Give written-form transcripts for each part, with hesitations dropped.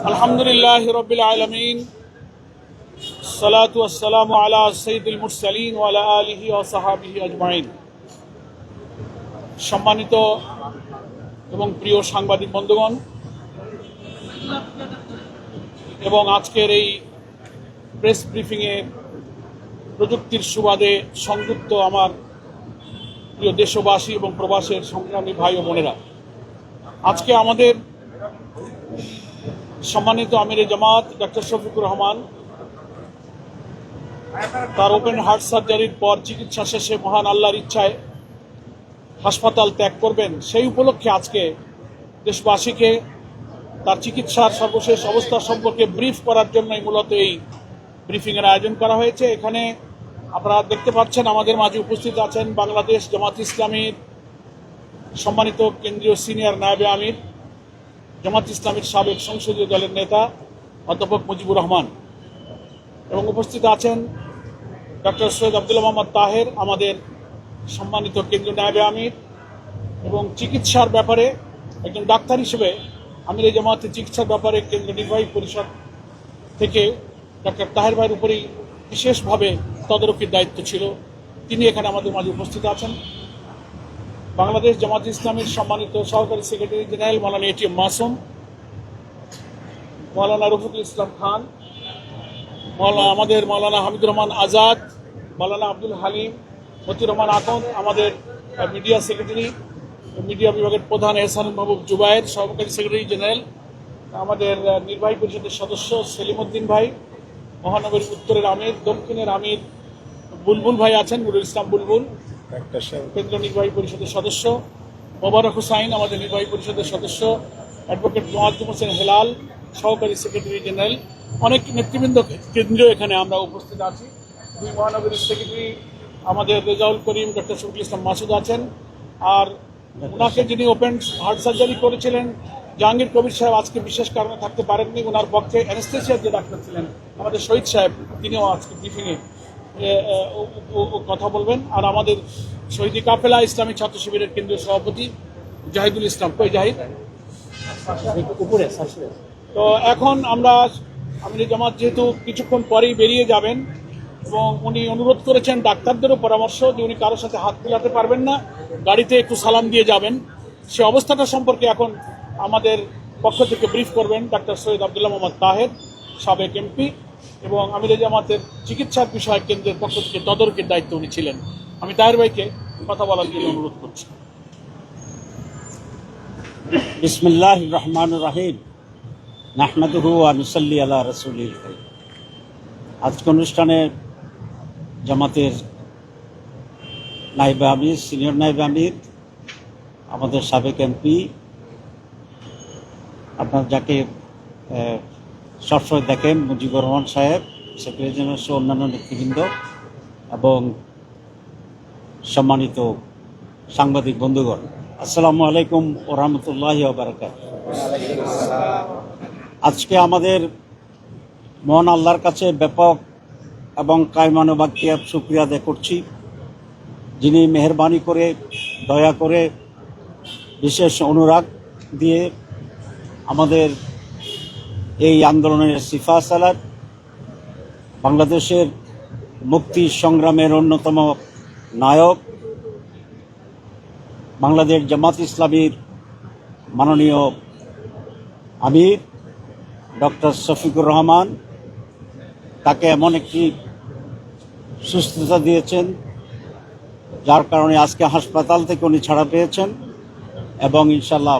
আলহামদুলিল্লাহ রাব্বিল আলামিন, সালাতু ওয়াসসালামু আলা সাইয়্যিদিল মুরসালিন ওয়া আলা আলিহি ওয়া সাহবিহি আজমাইন। সম্মানিত এবং প্রিয় সাংবাদিক বন্ধুগণ, এবং আজকের এই প্রেস ব্রিফিংয়ে প্রযুক্তির সুবাদে সংযুক্ত আমার প্রিয় দেশবাসী এবং প্রবাসের সংগ্রামী ভাই ও বোনেরা, আজকে আমাদের সম্মানিত আমিরে জামাত ডক্টর শফিকুর রহমান তার ওপেন হার্ট সার্জারির পর চিকিৎসা শেষে মহান আল্লাহর ইচ্ছায় হাসপাতাল ত্যাগ করবেন, সেই উপলক্ষে আজকে দেশবাসীকে তার চিকিৎসার সর্বশেষ অবস্থা সম্পর্কে ব্রিফ করার জন্যই মূলত এই ব্রিফিংয়ের আয়োজন করা হয়েছে। এখানে আপনারা দেখতে পাচ্ছেন আমাদের মাঝে উপস্থিত আছেন বাংলাদেশ জামাত ইসলামীর সম্মানিত কেন্দ্রীয় সিনিয়র নায়েবে আমির, জামাত ইসলামীর সাবেক সংসদীয় দলের নেতা অধ্যাপক মুজিবুর রহমান, এবং উপস্থিত আছেন ডক্টর সৈয়দ আব্দুল্লাহ মোহাম্মদ তাহের, আমাদের সম্মানিত কেন্দ্রীয় নায়েবে আমির, এবং চিকিৎসার ব্যাপারে একজন ডাক্তার হিসেবে আমির জামাতের চিকিৎসার ব্যাপারে কেন্দ্রীয় নির্বাহী পরিষদ থেকে ডক্টর তাহের ভাইয়ের উপরেই বিশেষভাবে তদারকির দায়িত্ব ছিল, তিনি এখানে আমাদের মাঝে উপস্থিত আছেন। বাংলাদেশ জামাত ইসলামীর সম্মানিত সহকারী সেক্রেটারি জেনারেল মৌলানা এটিএম মাসুম, মৌলানা রফিকুল ইসলাম খান, আমাদের মৌলানা হামিদুর রহমান আজাদ, মৌলানা আব্দুল হালিম, মতিউর রহমান আকন, আমাদের মিডিয়া সেক্রেটারি, মিডিয়া বিভাগের প্রধান এহসান মাহবুব জুবায়ের, সহকারী সেক্রেটারি জেনারেল, আমাদের নির্বাহী পরিষদের সদস্য সেলিমউদ্দিন ভাই, মহানগরী উত্তরের আমির, দক্ষিণের আমির বুলবুল ভাই আছেন, নুরুল ইসলাম বুলবুল, কেন্দ্র নির্বাহী পরিষদের সদস্য মোবারক হুসাইন, আমাদের নির্বাহী পরিষদের সদস্য, অ্যাডভোকেট মোয়াজ্জেম হোসেন হেলাল, সহকারী সেক্রেটারি জেনারেল, অনেক নেতৃবৃন্দ কেন্দ্রীয় এখানে আমরা উপস্থিত আছি। দুই মহানগরীর সেক্রেটারি আমাদের রেজাউল করিম, ডক্টর শফিকুল ইসলাম মাসুদ আছেন, আর ওনাকে যিনি ওপেন হার্ট সার্জারি করেছিলেন জাহাঙ্গীর কবির সাহেব আজকে বিশেষ কারণে থাকতে পারেননি, ওনার পক্ষে অ্যানেস্থেসিয়ার যে ডাক্তার ছিলেন আমাদের শহীদ সাহেব, তিনিও আজকে ব্রিফিংয়ে কথা বলবেন। আর আমাদের শহীদি কাফেলা ইসলামী ছাত্র শিবিরের কেন্দ্রীয় সভাপতি জাহিদুল ইসলাম, কই জাহিদ উপরে। তো এখন আমরা আমির জামাত যেহেতু কিছুক্ষণ পরেই বেরিয়ে যাবেন, এবং উনি অনুরোধ করেছেন ডাক্তারদেরও পরামর্শ যে উনি কারোর সাথে হাত মেলাতে পারবেন না, গাড়িতে একটু সালাম দিয়ে যাবেন, সে অবস্থাটা সম্পর্কে এখন আমাদের পক্ষ থেকে ব্রিফ করবেন ডাক্তার সৈয়দ আব্দুল্লাহ মোহাম্মদ তাহের, সাবেক এমপি, এবং আমির জামাতের চিকিৎসার বিষয় কেন্দ্রের পক্ষ থেকে তদারকির দায়িত্ব উনি ছিলেন। আমি তাহের ভাইকে কথা বলার জন্য অনুরোধ করছি। বিসমিল্লাহির রহমানির রহিম, নাহমাদুহু ওয়া নুসাল্লি আলা রাসূলিল কারীম। আজকে অনুষ্ঠানে জামাতের নায়েবে আমির, সিনিয়র নায়েবে আমির, আমাদের সাবেক এমপি, আপনার যাকে সবসময় দেখেন মুজিবুর রহমান সাহেব, সেক্রেটারি জেনারেল সহ অন্যান্য নেতৃবৃন্দ, এবং সম্মানিত সাংবাদিক বন্ধুগণ, আসসালামু আলাইকুম ওয়া রাহমাতুল্লাহি ওয়া বারাকাতুহু। আজকে আমাদের মহান আল্লাহর কাছে ব্যাপক এবং কায়মানুবাক্কিয়াত শুকরিয়া আদায় করছি, যিনি মেহেরবানি করে, দয়া করে, বিশেষ অনুরাগ দিয়ে আমাদের এই আন্দোলনের সিফা সালাত, বাংলাদেশের মুক্তি সংগ্রামের অন্যতম নায়ক, বাংলাদেশ জামাত ইসলামীর মাননীয় আমির ডক্টর শফিকুর রহমান, তাকে এমন একটি সুস্থতা দিয়েছেন যার কারণে আজকে হাসপাতাল থেকে উনি ছাড়া পেয়েছেন, এবং ইনশাল্লাহ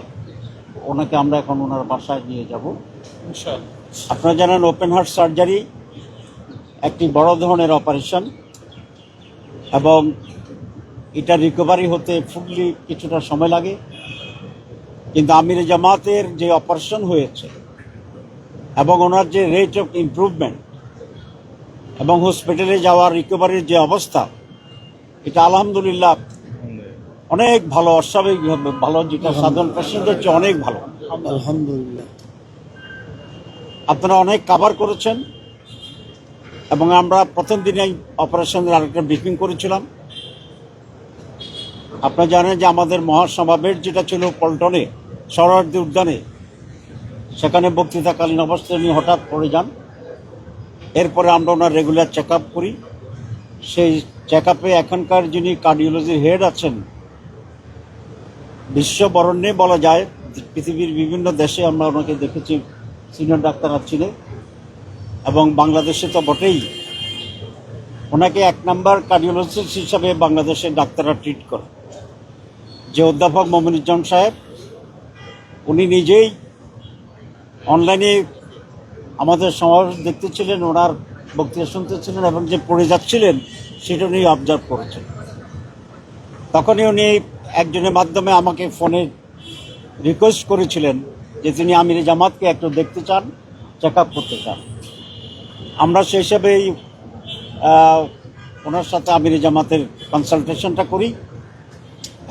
ওনাকে আমরা এখন ওনার বাসায় নিয়ে যাব। আপনারা জানেন ওপেন হার্ট সার্জারি একটি বড় ধরনের অপারেশন, এবং এটা রিকভারি হতে ফুললি কিছুটা সময় লাগে, কিন্তু আমির জামাতের যে অপারেশন হয়েছে এবং ওনার যে রেট অফ ইমপ্রুভমেন্ট এবং হসপিটালে যাওয়ার রিকভারির যে অবস্থা, এটা আলহামদুলিল্লাহ অনেক ভালো, অস্বাভাবিকভাবে ভালো, যেটা সাধারণ পেশেন্টের চেয়ে অনেক ভালো আলহামদুলিল্লাহ। আপনারা অনেক কাভার করেছেন, এবং আমরা প্রথম দিনেই অপারেশনের আরেকটা ব্রিফিং করেছিলাম। আপনারা জানেন যে আমাদের মহাসমাবেশ যেটা ছিল পল্টনে, সরোয়ার্দী উদ্যানে, সেখানে বক্তৃতাকালীন অবস্থায় উনি হঠাৎ পড়ে যান। এরপরে আমরা ওনার রেগুলার চেক আপ করি। সেই চেক আপে এখনকার যিনি কার্ডিওলজির হেড আছেন, বিশ্ববরণ্যে বলা যায়, পৃথিবীর বিভিন্ন দেশে আমরা ওনাকে দেখেছি, সিনিয়র ডাক্তার আছেন, এবং বাংলাদেশে তো বটেই। ওনাকে 1 নম্বর কার্ডিওলজিস্ট হিসাবে বাংলাদেশের ডাক্তাররা ট্রিট করে। যে অধ্যাপক মমিনুজ্জামান সাহেব, উনি নিজেই অনলাইনে আমাদের সমাবেশ দেখতেছিলেন, ওনার বক্তৃতা শুনতেছিলেন, এবং যে পড়ে যাচ্ছিলেন সেটা উনি অবজার্ভ করেছেন। তখনই উনি একজনের মাধ্যমে আমাকে ফোনে রিকোয়েস্ট করেছিলেন যে তিনি আমিরে জামাতকে একটু দেখতে চান, চেক আপ করতে চান। আমরা সেই হিসাবেই ওনার সাথে আমিরে জামাতের কনসালটেশনটা করি,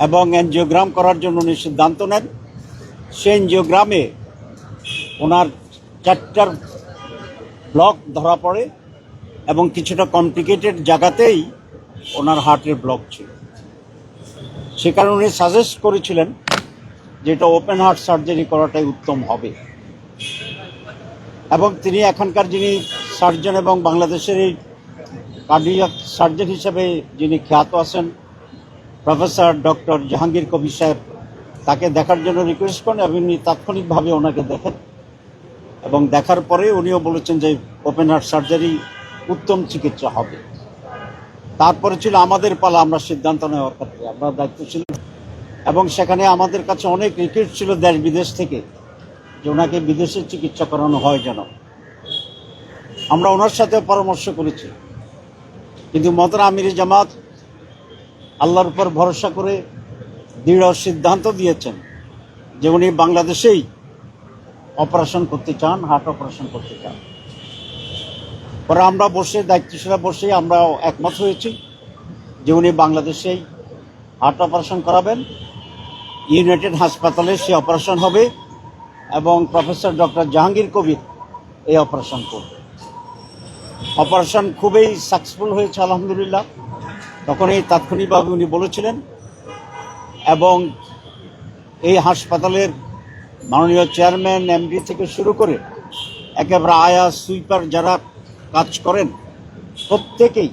এবং এনজিওগ্রাম করার জন্য উনি সিদ্ধান্ত নেন। সেই এনজিওগ্রামে ওনার 4টা ব্লক ধরা পড়ে, এবং কিছুটা কমপ্লিকেটেড জায়গাতেই ওনার হার্টের ব্লক ছিল। সে কারণে উনি সাজেস্ট করেছিলেন যে এটা ওপেন হার্ট সার্জারি করাটাই উত্তম হবে। এবং তিনি এখনকার যিনি সার্জন এবং বাংলাদেশের এই কার্ডিয়াক সার্জন হিসেবে যিনি খ্যাত আছেন, প্রফেসর ডক্টর জাহাঙ্গীর কবির সাহেব, তাকে দেখার জন্য রিকোয়েস্ট করেন, এবং উনি তাৎক্ষণিকভাবে ওনাকে দেখেন। এবং দেখার পরে উনিও বলেছেন যে ওপেন হার্ট সার্জারি উত্তম চিকিৎসা হবে। তারপরে ছিল আমাদের পালা, আমরা সিদ্ধান্ত নেওয়ার ক্ষেত্রে আমরা দায়িত্বশীল, এবং সেখানে আমাদের কাছে অনেক রিকোয়েস্ট ছিল দেশ বিদেশ থেকে যে ওনাকে বিদেশে চিকিৎসা করানো হয় যেন। আমরা ওনার সাথে পরামর্শ করেছি, কিন্তু মহতারাম আমিরে জামাত আল্লাহর উপর ভরসা করে দৃঢ় সিদ্ধান্ত দিয়েছেন যে উনি বাংলাদেশেই অপারেশন করতে চান, হার্ট অপারেশন করতে চান। পরে আমরা দায়িত্বশীলা বসে আমরা একমত হয়েছি যে উনি বাংলাদেশেই হার্ট অপারেশন করাবেন। ইউনাইটেড হাসপাতালে সে অপারেশন হবে, এবং প্রফেসর ডক্টর জাহাঙ্গীর কবির এই অপারেশন করবে। অপারেশন খুবই সাকসেসফুল হয়েছে আলহামদুলিল্লাহ। তখন এই তাৎক্ষণিকভাবে উনি বলেছিলেন, এবং এই হাসপাতালের মাননীয় চেয়ারম্যান, এমডি থেকে শুরু করে একেবারে আয়া সুইপার যারা কাজ করেন প্রত্যেকেই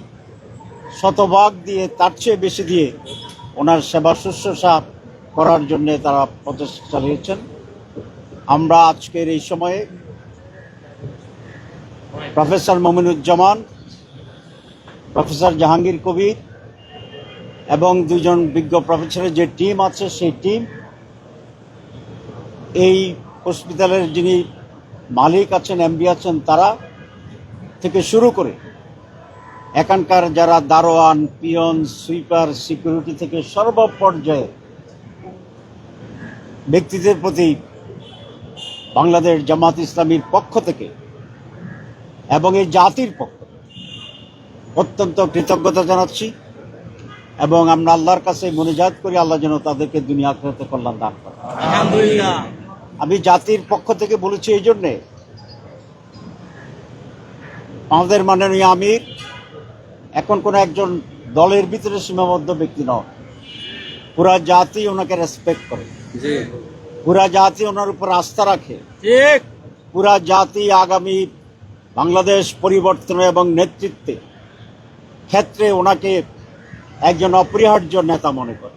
শতভাগ দিয়ে, তার চেয়ে বেশি দিয়ে ওনার সেবা শুশ্রূষা করার জন্যে তারা প্রচেষ্টা চালিয়েছেন। আমরা আজকের এই সময়ে প্রফেসর মমিনুজ্জামান, প্রফেসর জাহাঙ্গীর কবির এবং 2 জন বিজ্ঞ প্রফেসরের যে টিম আছে, সেই টিম এই হসপিটালের যিনি মালিক আছেন, এমডি আছেন, তারা থেকে শুরু করে এখানকার যারা দারোয়ান, পিয়ন, সুইপার, সিকিউরিটি থেকে সর্বপর্যায়ে ব্যক্তিদের প্রতি বাংলাদেশ জামাত ইসলামীর পক্ষ থেকে এবং এই জাতির পক্ষ অত্যন্ত কৃতজ্ঞতা জানাচ্ছি, এবং আমরা আল্লাহর কাছে মুনাজাত করি আল্লাহ যেন তাদেরকে দুনিয়া আখিরাতে কল্যাণ দান করেন। আলহামদুলিল্লাহ। আমি জাতির পক্ষ থেকে বলেছি এই জন্যে, আমাদের মাননীয় আমির এখন কোনো একজন দলের ভিতরে সীমাবদ্ধ ব্যক্তি নন। পুরা জাতি ওনাকে রেসপেক্ট করে, পুরা জাতি ওনার উপর আস্থা রাখে, পুরা জাতি আগামী বাংলাদেশ পরিবর্তন এবং নেতৃত্বে ক্ষেত্রে ওনাকে একজন অপরিহার্য নেতা মনে করে।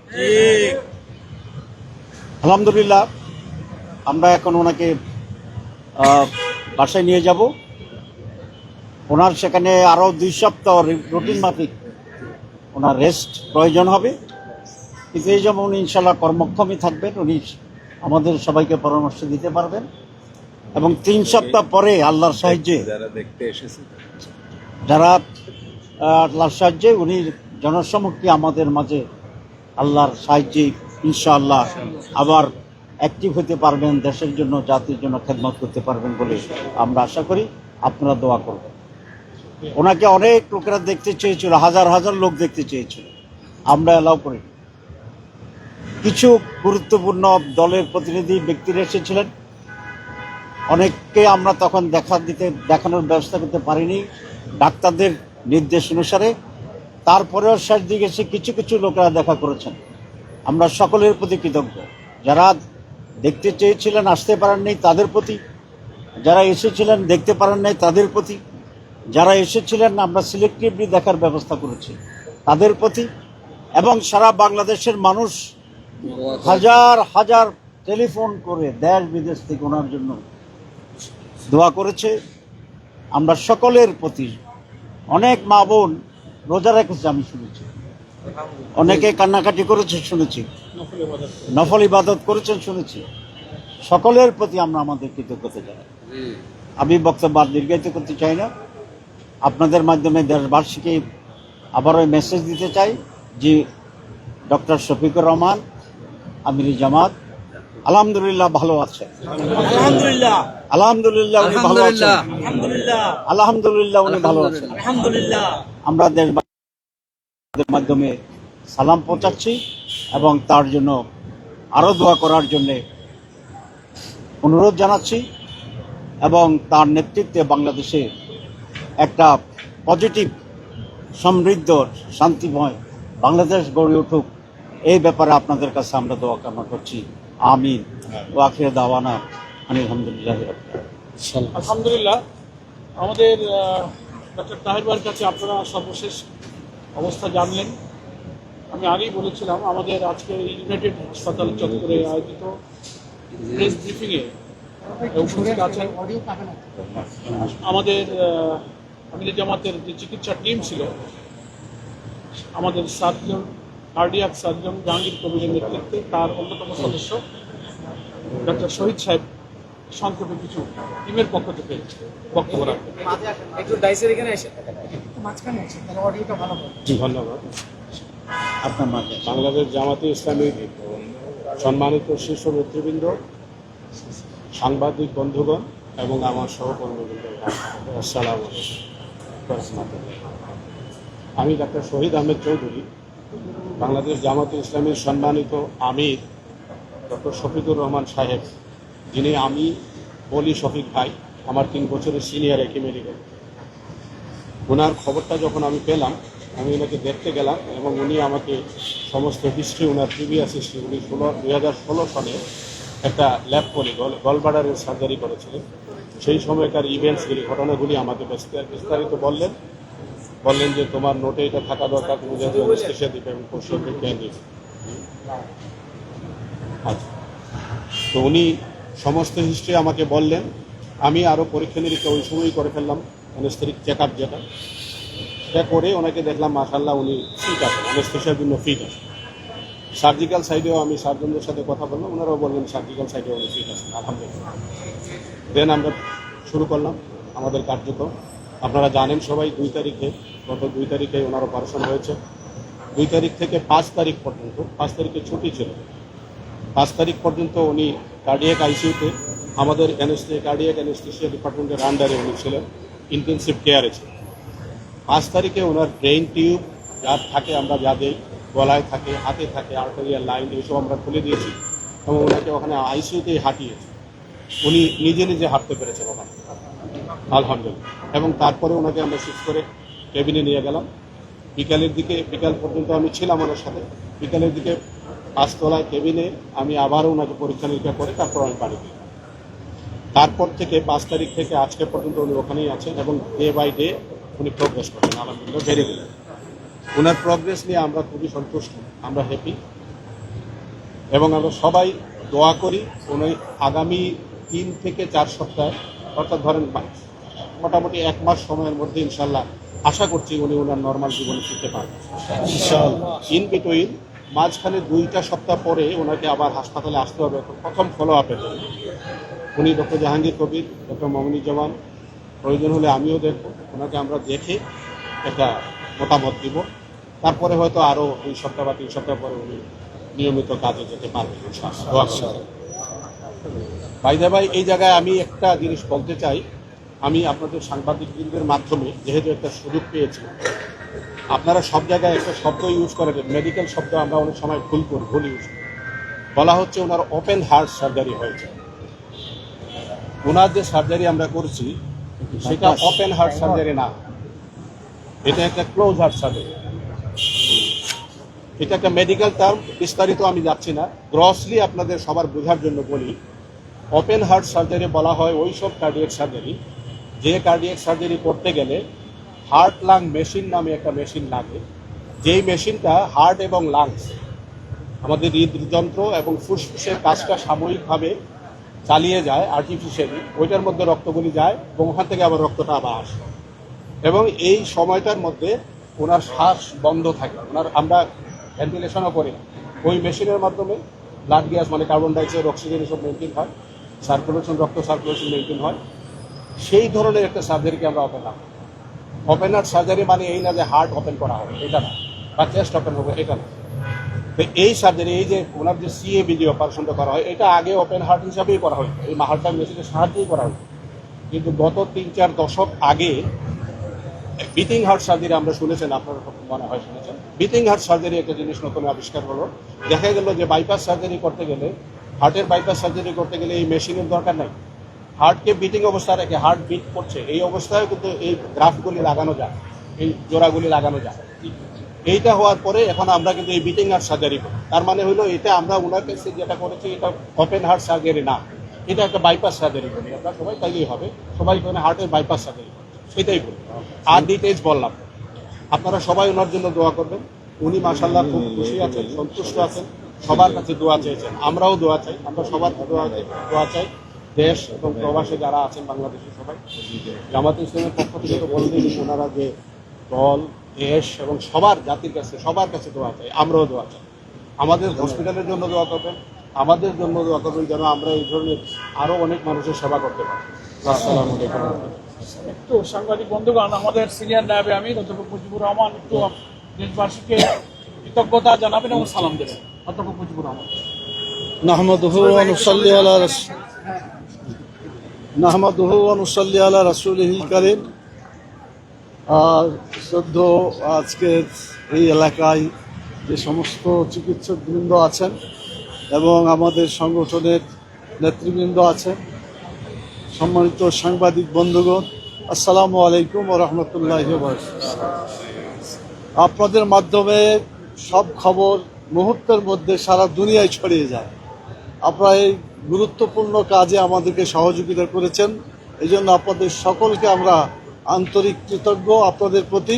আলহামদুলিল্লাহ, আমরা এখন ওনাকে বাসায় নিয়ে যাব। ওনার সেখানে আরও 2 সপ্তাহ রুটিন মাফিক ওনার রেস্ট প্রয়োজন হবে, কিন্তু এই জন্য উনি ইনশাল্লাহ কর্মক্ষমই থাকবেন। উনি আমাদের সবাইকে পরামর্শ দিতে পারবেন, এবং 3 সপ্তাহ পরে আল্লাহর সাহায্যে আল্লাহর সাহায্যে উনি জনসমক্ষে আমাদের মাঝে আল্লাহর সাহায্যে ইনশাআল্লাহ আবার অ্যাক্টিভ হতে পারবেন, দেশের জন্য, জাতির জন্য খেদমত করতে পারবেন বলে আমরা আশা করি। আপনারা দোয়া করবেন। ওনাকে অনেক লোকেরা দেখতে চেয়েছিল, হাজার হাজার লোক দেখতে চেয়েছিল, আমরা অ্যালাউ করি। কিছু গুরুত্বপূর্ণ দলের প্রতিনিধি ব্যক্তিরা এসেছিলেন, অনেককে আমরা তখন দেখানোর ব্যবস্থা করতে পারিনি ডাক্তারদের নির্দেশ অনুসারে। তারপরেও শেষ দিকে এসে কিছু কিছু লোকেরা দেখা করেছেন। আমরা সকলের প্রতি কৃতজ্ঞ। যারা দেখতে চেয়েছিলেন, আসতে পারেননি, তাদের প্রতি যারা এসেছিলেন দেখতে পারেন নাই তাদের প্রতি, যারা এসেছিলেন আমরা সিলেক্টিভলি দেখার ব্যবস্থা করেছি তাদের প্রতি, এবং সারা বাংলাদেশের মানুষ হাজার হাজার টেলিফোন করে দেশ বিদেশ থেকে ওনার জন্য দোয়া করেছে। আমরা সকলের প্রতি, অনেক মা বোন রোজা রেখেছে আমি শুনেছি, অনেকে কান্নাকাটি করেছে শুনেছি, নফল ইবাদত করেছেন শুনেছি। সকলের প্রতি আমরা আমাদের কৃতজ্ঞতা জানাই। আমি বক্তব্য আর দীর্ঘায়িত করতে চাই না, আপনাদের মাধ্যমে দেশবাসীকে আবারও মেসেজ দিতে চাই যে ডক্টর শফিকুর রহমান আমির জামাত আলহামদুলিল্লাহ ভালো আছে, আলহামদুলিল্লাহ আলহামদুলিল্লাহ উনি ভালো আছেন, আলহামদুলিল্লাহ আলহামদুলিল্লাহ উনি ভালো আছেন। আলহামদুলিল্লাহ আমরা দেশবাসীর মাধ্যমে সালাম পৌঁছাচ্ছি এবং তার জন্য আরও দোয়া করার জন্যে অনুরোধ জানাচ্ছি, এবং তার নেতৃত্বে বাংলাদেশে একটা পজিটিভ সমৃদ্ধ শান্তিময় বাংলাদেশ গড়ে উঠুক, এই ব্যাপারে আপনাদের কাছে আমরা দোয়া কামনা করছি। আমিন ওয়া আখির দাওয়ানা আলহামদুলিল্লাহ। আলহামদুলিল্লাহ। আমাদের ডক্টর তাহের ভাইয়ের কাছে আপনারা সর্বশেষ অবস্থা জানলেন। আমি আগেই বলেছিলাম আমাদের আজকে ইউনাইটেড হাসপাতাল চত্বরে আয়োজিত প্রেস ব্রিফিংয়ে উপস্থিত আছেন আমাদের আমির জামাতের যে চিকিৎসা টিম ছিল, আমাদের সার্জন, কার্ডিয়াক সার্জন জাহাঙ্গীর কবিরের নেতৃত্বে তার অন্যতম সদস্য ডক্টর শহীদ সাহেব সংক্ষেপে কিছু টিমের পক্ষ থেকে বক্তব্য রাখবেন। একটু ডাইসের এখানে এসে ধন্যবাদ। আপনার মাঝে বাংলাদেশ জামাতে ইসলামীর সম্মানিত শীর্ষ নেতৃবৃন্দ, সাংবাদিক বন্ধুগণ এবং আমার সহকর্মীবৃন্দ, আসসালামু আলাইকুম। আমি ডাক্তার শহীদ আহমেদ চৌধুরী, বাংলাদেশ জামাতে ইসলামীর সম্মানিত আমির ডক্টর শফিকুর রহমান সাহেব, যিনি আমি বলি শফিক ভাই, আমার 3 বছরের সিনিয়র একই মেডিকেল। ওনার খবরটা যখন আমি পেলাম, আমি ওনাকে দেখতে গেলাম এবং উনি আমাকে সমস্ত হিস্ট্রি, ওনার প্রিভিয়াস হিস্ট্রি, উনি 2016 সালে একটা ল্যাব করে গলব্লাডারের সার্জারি করেছিলেন। সেই সময়কার ইভেন্টসগুলি, ঘটনাগুলি আমাকে বিস্তারিত বললেন যে তোমার নোটে এটা থাকা দরকার, তুমি যেহেতু অ্যানেস্থেসিয়া দিবে এবং পরিষেবা কেন দিবে। আচ্ছা, তো উনি সমস্ত হিস্ট্রি আমাকে বললেন। আমি আরও পরীক্ষা নিরীক্ষা ওই সময়ই করে ফেললাম, অ্যানেস্থেটিক চেক আপ সেটা করে ওনাকে দেখলাম মাশাআল্লাহ উনি ফিট আছেন, অ্যানেস্থেসিয়ার জন্য ফিট আছেন। সার্জিক্যাল সাইডেও আমি সার্জনদের সাথে কথা বললাম, ওনারাও বললেন সার্জিক্যাল সাইডেও উনি ফিট আছেন, আলহামদুলিল্লাহ। দেন আমরা শুরু করলাম আমাদের কার্যক্রম। আপনারা জানেন সবাই, গত 2 তারিখে ওনার অপারেশন হয়েছে। 2 তারিখ থেকে 5 তারিখ পর্যন্ত, 5 তারিখে ছুটি ছিল, 5 তারিখ পর্যন্ত উনি কার্ডিয়াক আইসিইউতে আমাদের কার্ডিয়াক অ্যানেস্থেসিয়া ডিপার্টমেন্টের আন্ডারে উনি ছিলেন, ইন্টেনসিভ কেয়ারে ছিলেন। 5 তারিখে ওনার ব্রেইন টিউব যার থাকে, আমরা যা দিই, গলায় থাকে, হাতে থাকে, আর্টারিয়াল লাইন, এইসব আমরা খুলে দিয়েছি এবং ওনাকে ওখানে আইসিইউতেই হাঁটিয়েছি। উনি নিজে নিজে হাঁটতে পেরেছেন ওখানে, আলহামদুলিল্লাহ। এবং তারপরে ওনাকে আমরা শিফট করে কেবিনে নিয়ে গেলাম। বিকাল পর্যন্ত আমি ছিলাম ওনার সাথে। বিকালের দিকে 5 তলায় কেবিনে আমি আবারও ওনাকে পরীক্ষা নিরীক্ষা করে তারপর আমি বাড়ি দিই। তারপর থেকে 5 তারিখ থেকে আজকে পর্যন্ত উনি ওখানেই আছেন এবং ডে বাই ডে উনি প্রোগ্রেস করছেন, আলহামদুলিল্লাহ, ভেরি গুড। ওনার প্রোগ্রেস নিয়ে আমরা খুবই সন্তুষ্ট, আমরা হ্যাপি এবং আমরা সবাই দোয়া করি উনি আগামী 3 থেকে 4 সপ্তাহ, অর্থাৎ ধরেন মোটামুটি 1 মাস সময়ের মধ্যে ইনশাল্লাহ আশা করছি উনি ওনার নর্মাল জীবনে ফিরতে পারবেন ইন বিটুইন। মাঝখানে 2টা সপ্তাহ পরে ওনাকে আবার হাসপাতালে আসতে হবে প্রথম ফলো আপের জন্য। উনি ডক্টর জাহাঙ্গীর কবির, ডক্টর মমিনুজ্জামান, প্রয়োজন হলে আমিও দেখব, ওনাকে আমরা দেখে একটা মতামত দিব। তারপরে হয়তো আরও 2 সপ্তাহ বা 3 সপ্তাহ পরে উনি নিয়মিত কাজে যেতে পারবেন ইনশাআল্লাহ। ভাই এই জায়গায় আমি একটা জিনিস বলতে চাই। আমি আপনাদের সাংবাদিকদের মাধ্যমে যেহেতু একটা সুযোগ পেয়েছি, আপনারা সব জায়গায় একটা শব্দ ইউজ করেন, মেডিকেল শব্দ আমরা অনেক সময় ভুল ইউজ করি। বলা হচ্ছে ওনার ওপেন হার্ট সার্জারি হয়েছে। ওনার যে সার্জারি আমরা করছি সেটা ওপেন হার্ট সার্জারি না, এটা একটা ক্লোজ হার্ট সার্জারি। এটা একটা মেডিকেল টার্ম, বিস্তারিত আমি যাচ্ছি না। গ্রসলি আপনাদের সবার বোঝার জন্য বলি, ওপেন হার্ট সার্জারি বলা হয় ওই সব কার্ডিয়াক সার্জারি, যে কার্ডিয়াক সার্জারি করতে গেলে হার্ট লাং মেশিন নামে একটা মেশিন লাগে, যেই মেশিনটা হার্ট এবং লাংস আমাদের হৃদযন্ত্র এবং ফুসফুসের কাজটা সাময়িকভাবে চালিয়ে যায় আর্টিফিশিয়ালি, ওইটার মধ্যে রক্তগুলি যায় এবং ওখান থেকে আবার রক্তটা আবার আসে। এবং এই সময়টার মধ্যে ওনার শ্বাস বন্ধ থাকে, আমরা ভেন্টিলেশনও করি না, ওই মেশিনের মাধ্যমে ব্লাড গ্যাস মানে কার্বন ডাইঅক্সাইড অক্সিজেন এসব মেনটেন হয়, সার্কুলেশন রক্ত সার্কুলেশন মেনটেন হয়। সেই ধরনের একটা সার্জারিকে আমরা open heart. Open heart surgery মানে এই না যে হার্ট ওপেন করা হবে, এটা না, বা চেস্ট ওপেন হবে, এটা না। তো এই সার্জারি, এই যে ওনার যে সিএবিজি অপারেশনটা করা হয়, এটা আগে ওপেন হার্ট হিসাবেই করা হয়, এই হার্টটা মেশিনের সাহায্যেই করা হয়। কিন্তু গত 3-4 দশক আগে বিটিং হার্ট সার্জারি আমরা শুনেছেন, আপনারা মনে হয় শুনেছেন, বিটিং হার্ট সার্জারি একটা জিনিস নতুন আবিষ্কার হলো। দেখা গেল যে বাইপাস সার্জারি করতে গেলে, হার্টের বাইপাস সার্জারি করতে গেলে এই মেশিনের দরকার নাই, হার্টকে বিটিং অবস্থা রেখে হার্ট বিট করছে এই অবস্থায় কিন্তু এই গ্রাফগুলি লাগানো যায়, এই জোড়াগুলি লাগানো যায়। এইটা হওয়ার পরে এখন আমরা কিন্তু এই বিটিং হার্ট সার্জারি করি। তার মানে হলো এটা আমরা ওনার কাছে যেটা করেছি এটা ওপেন হার্ট সার্জারি না, এটা একটা বাইপাস সার্জারি করি আমরা সবাই, তাইলেই হবে, সবাই করে হার্টের বাইপাস সার্জারি করি, সেটাই বলি। আর ডিটেলস বললাম, আপনারা সবাই ওনার জন্য দোয়া করবেন। উনি মাশাআল্লাহ খুব খুশি আছেন, সন্তুষ্ট আছেন, সবার কাছে দোয়া চেয়েছেন, আমরাও দোয়া চাই, আমরা সবার দোয়া চাই। দেশ এবং প্রবাসে যারা আছেন বাংলাদেশের সবাই, জামাতে ইসলামের পক্ষ থেকে তো বললেন ওনারা যে দল, দেশ এবং সবার জাতির কাছে সবার কাছে দোয়া চাই, আমরাও দোয়া চাই। আমাদের হসপিটালের জন্য দোয়া করবেন, আমাদের জন্য দোয়া করবেন, যেন আমরা এই ধরনের আরও অনেক মানুষের সেবা করতে পারি। আসসালামু আলাইকুম। একটু সাংবাদিক বন্ধুগণ, আমাদের সিনিয়র নায়েবে আমির অধ্যাপক মুজিবুর রহমান একটু দেশবাসীকে কৃতজ্ঞতা জানাবেন এবং সালাম দেবেন। অধ্যাপক মুজিবুর রহমান। নাহমাদুহু ওয়া নুসাল্লি আলা রাসূলিহিল কারীম। শ্রদ্ধেয় আজকের এই এলাকায় যে সমস্ত চিকিৎসকবৃন্দ আছেন এবং আমাদের সংগঠনের নেতৃবৃন্দ আছেন, সম্মানিত সাংবাদিক বন্ধুগণ, আসসালামু আলাইকুম ওয়া রাহমাতুল্লাহি ওয়া বারাকাতুহু। আপনাদের মাধ্যমে সব খবর মুহূর্তের মধ্যে সারা দুনিয়ায় ছড়িয়ে যায়। আপনারা এই গুরুত্বপূর্ণ কাজে আমাদেরকে সহযোগিতা করেছেন, এই জন্য আপনাদের সকলকে আমরা আন্তরিক কৃতজ্ঞ আপনাদের প্রতি,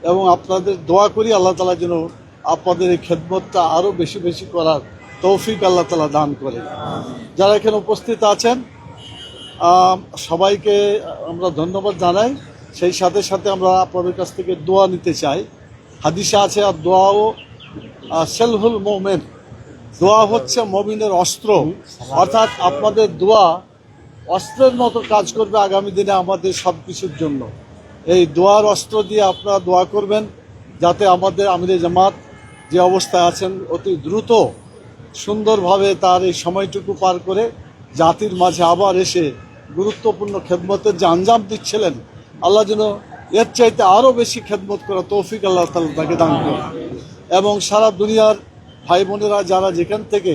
এবং আপনাদের দোয়া করি আল্লাহ তাআলা যেন আপনাদের এই খেদমতটা আরও বেশি বেশি করার তৌফিক আল্লাহ তাআলা দান করে। যারা এখানে উপস্থিত আছেন সবাইকে আমরা ধন্যবাদ জানাই। সেই সাথে সাথে আমরা আপনাদের কাছ থেকে দোয়া নিতে চাই। হাদিসে আছে আর দোয়াও সেলহুল মুমিন, দোয়া হচ্ছে মুমিনের অস্ত্র, অর্থাৎ আপনাদের দোয়া অস্ত্রের মতো কাজ করবে আগামী দিনে আমাদের সব কিছুর জন্য। এই দোয়ার অস্ত্র দিয়ে আপনারা দোয়া করবেন যাতে আমাদের আমিরে জামাত যে অবস্থায় আছেন অতি দ্রুত সুন্দরভাবে তার এই সময়টুকু পার করে জাতির মাঝে আবার এসে গুরুত্বপূর্ণ খেদমতের যে আঞ্জাম দিচ্ছিলেন, আল্লাহ যেন এর চাইতে আরও বেশি খেদমত করা তৌফিক আল্লাহ তাআলা তাকে দান করেন। এবং সারা দুনিয়ার ভাই বোনেরা যারা যেখান থেকে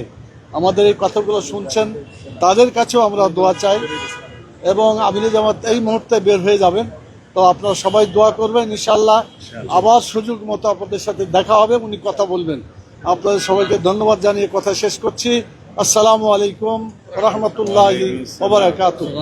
আমাদের এই কথাগুলো শুনছেন তাদের কাছেও আমরা দোয়া চাই। এবং আমিরে জামাত এই মুহূর্তে বের হয়ে যাবেন, তো আপনারা সবাই দোয়া করবেন, ইনশাআল্লাহ আবার সুযোগ মতো আপনাদের সাথে দেখা হবে, উনি কথা বলবেন। আপনাদের সবাইকে ধন্যবাদ জানিয়ে কথা শেষ করছি। আসসালামু আলাইকুম ওয়া রাহমাতুল্লাহি ওয়া বারাকাতুহু।